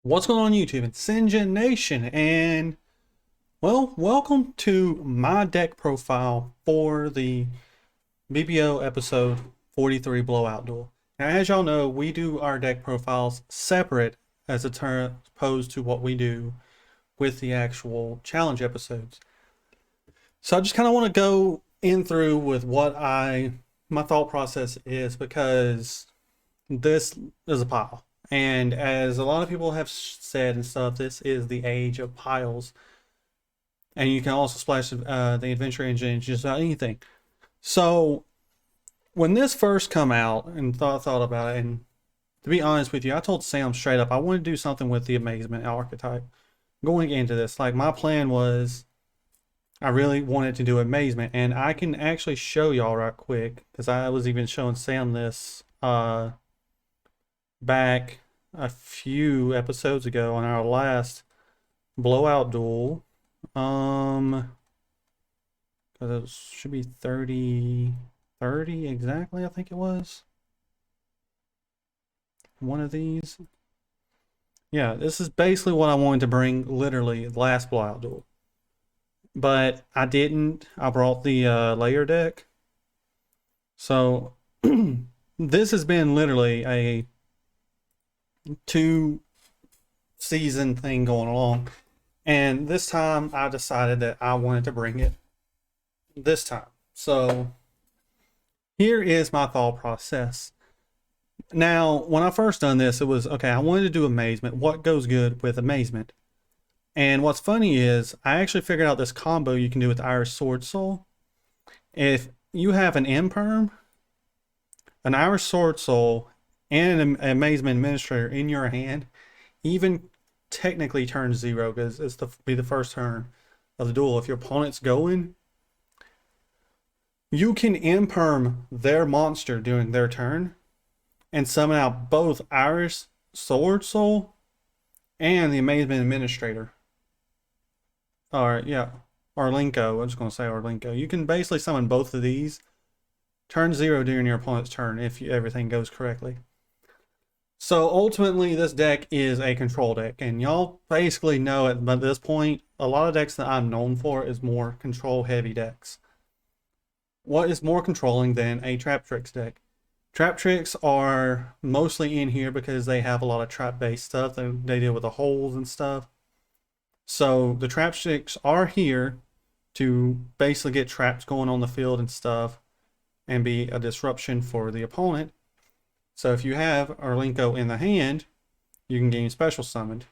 What's going on YouTube? It's Sinjin Nation, and well, welcome to my deck profile for the BBO episode 43 Blow Out Duel. Now, as y'all know, we do our deck profiles separate as opposed to what we do with the actual challenge episodes. So I just kind of want to go in through with what my thought process is, because this is a pile. And as a lot of people have said and stuff, this is the age of piles. And you can also splash the adventure engine into just about anything. So when this first come out and thought about it, and to be honest with you, I told Sam straight up, I want to do something with the Amazement archetype. Going into this, like, my plan was, I really wanted to do Amazement. And I can actually show y'all right quick, because I was even showing Sam this back a few episodes ago on our last Blow Out Duel. Because it should be 30 exactly, I think it was. One of these. Yeah, this is basically what I wanted to bring, literally, last Blow Out Duel. But I didn't. I brought the layer deck. So, this has been literally a 2-season thing going along, and this time I decided that I wanted to bring it this time. So here is my thought process. Now, when I first done this, it was okay, I wanted to do Amazement. What goes good with Amazement? And what's funny is I actually figured out this combo you can do with Irish Sword Soul. If you have an Imperm, an Irish Sword Soul, and an Amazement Administrator in your hand, even technically turn 0, because it's be the first turn of the duel. If your opponent's going, you can Imperm their monster during their turn and summon out both Irish Sword Soul and the Amazement Administrator. Arlinko. I'm just going to say Arlinko. You can basically summon both of these turn 0 during your opponent's turn if everything goes correctly. So ultimately, this deck is a control deck, and y'all basically know it by this point. A lot of decks that I'm known for is more control heavy decks. What is more controlling than a Traptrix deck? Traptrix are mostly in here because they have a lot of trap based stuff. They deal with the holes and stuff. So the Traptrix are here to basically get traps going on the field and stuff and be a disruption for the opponent. So if you have Arlinko in the hand, you can gain special summoned.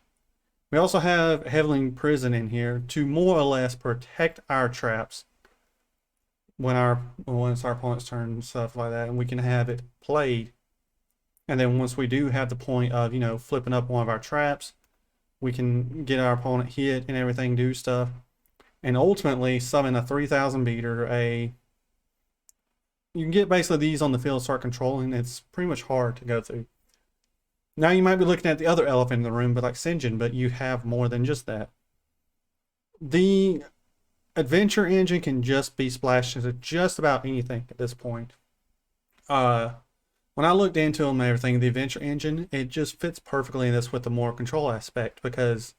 We also have Heavenly Prison in here to more or less protect our traps when it's our opponent's turn and stuff like that, and we can have it played. And then once we do have the point of, flipping up one of our traps, we can get our opponent hit and everything, do stuff. And ultimately summon a 3000 beater, you can get basically these on the field, start controlling. It's pretty much hard to go through. Now you might be looking at the other elephant in the room, but like Sinjin, but you have more than just that. The adventure engine can just be splashed into just about anything at this point. When I looked into them and everything, the adventure engine, it just fits perfectly in this with the more control aspect, because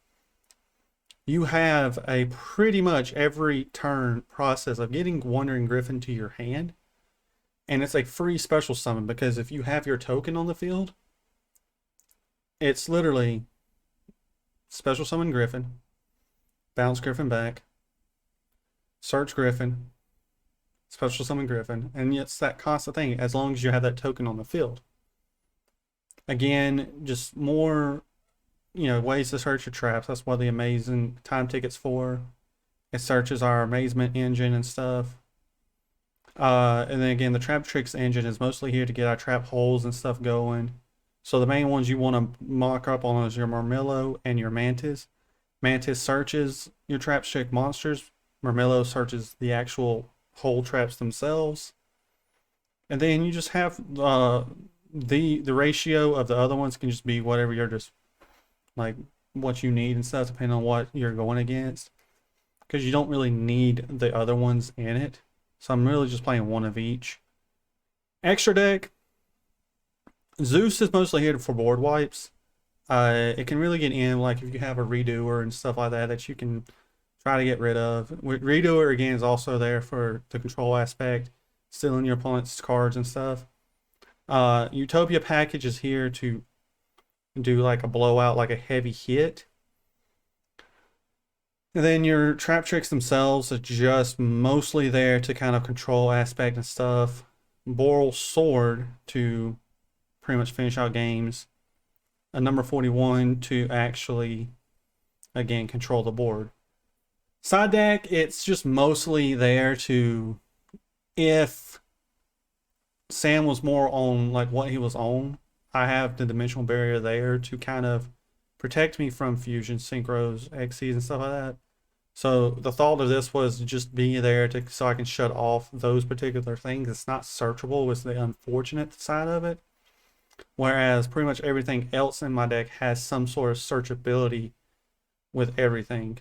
you have a pretty much every turn process of getting Wandering Griffin to your hand. And it's a free special summon, because if you have your token on the field, it's literally special summon Griffin, bounce Griffin back, search Griffin, special summon Griffin, and it's that constant thing as long as you have that token on the field. Again, just more, ways to search your traps. That's what the amazing time ticket's for. It searches our Amazement engine and stuff. And then again, the Traptrix engine is mostly here to get our trap holes and stuff going. So the main ones you want to mock up on is your Murmillo and your Mantis. Mantis searches your Traptrix monsters. Murmillo searches the actual hole traps themselves. And then you just have the ratio of the other ones can just be whatever you're just like what you need and stuff, depending on what you're going against. Because you don't really need the other ones in it. So I'm really just playing one of each. Extra deck. Zeus is mostly here for board wipes. It can really get in, like if you have a redoer and stuff like that that you can try to get rid of. Redoer again is also there for the control aspect, stealing your opponent's cards and stuff. Utopia package is here to do like a blowout, like a heavy hit. And then your Traptrix themselves are just mostly there to kind of control aspect and stuff. Boral Sword to pretty much finish out games. A number 41 to actually, again, control the board. Side deck, it's just mostly there to, if Sam was more on like what he was on, I have the dimensional barrier there to kind of protect me from fusion, synchros, XCs, and stuff like that. So the thought of this was to just be there to so I can shut off those particular things. It's not searchable, was the unfortunate side of it. Whereas pretty much everything else in my deck has some sort of searchability with everything.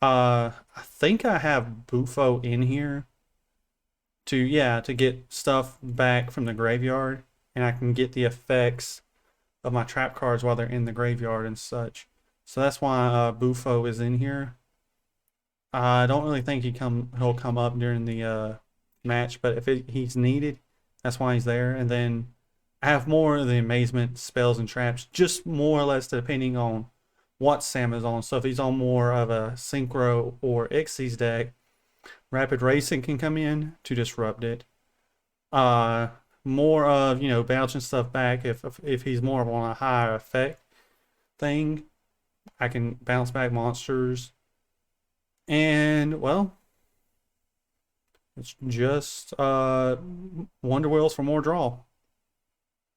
I think I have Bufo in here to get stuff back from the graveyard, and I can get the effects of my trap cards while they're in the graveyard and such. So that's why Bufo is in here. I don't really think he'll come up during the match, but if he's needed, that's why he's there. And then I have more of the Amazement spells and traps, just more or less depending on what Sam is on. So if he's on more of a Synchro or Xyz deck, Rapid Racing can come in to disrupt it. More of, bouncing stuff back. If he's more of on a higher effect thing, I can bounce back monsters. And, well, it's just Wonder Wheels for more draw,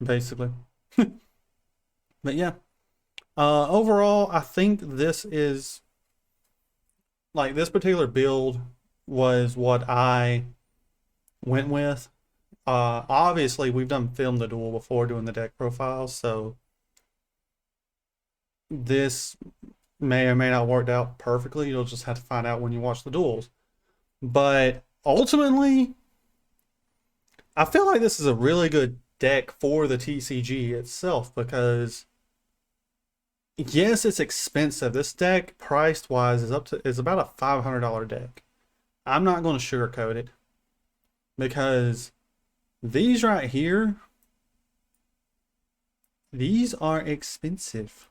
basically. But yeah, overall, I think this is, like, this particular build was what I went with. Obviously, we've done Film the Duel before doing the deck profiles, so this may or may not worked out perfectly. You'll just have to find out when you watch the duels. But ultimately, I feel like this is a really good deck for the TCG itself because, yes, it's expensive. This deck, priced wise, is about a $500 deck. I'm not going to sugarcoat it because these right here, these are expensive.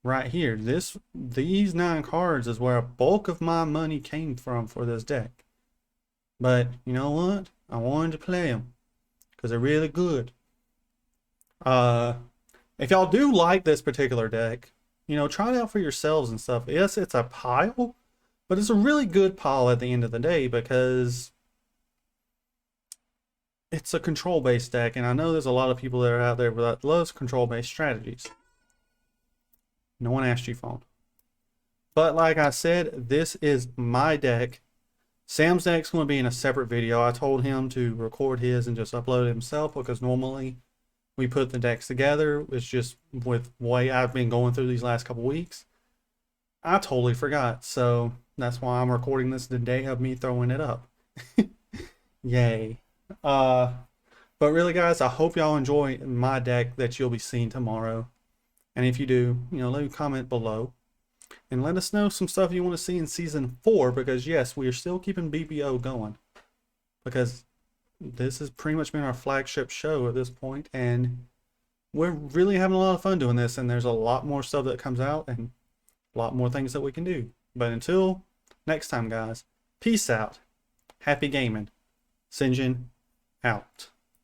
Right here, these 9 cards is where a bulk of my money came from for this deck. But you know what? I wanted to play them because they're really good. If y'all do like this particular deck, try it out for yourselves and stuff. Yes, it's a pile, but it's a really good pile at the end of the day because it's a control-based deck, and I know there's a lot of people that are out there that loves control-based strategies. No one asked you, phone. But like I said, this is my deck. Sam's deck's going to be in a separate video. I told him to record his and just upload it himself because normally we put the decks together. It's just with the way I've been going through these last couple weeks, I totally forgot. So that's why I'm recording this the day of me throwing it up. Yay. But really, guys, I hope y'all enjoy my deck that you'll be seeing tomorrow. And if you do, leave a comment below and let us know some stuff you want to see in season 4 because yes, we are still keeping BBO going because this has pretty much been our flagship show at this point, and we're really having a lot of fun doing this, and there's a lot more stuff that comes out and a lot more things that we can do. But until next time, guys, peace out. Happy gaming. Sinjin out.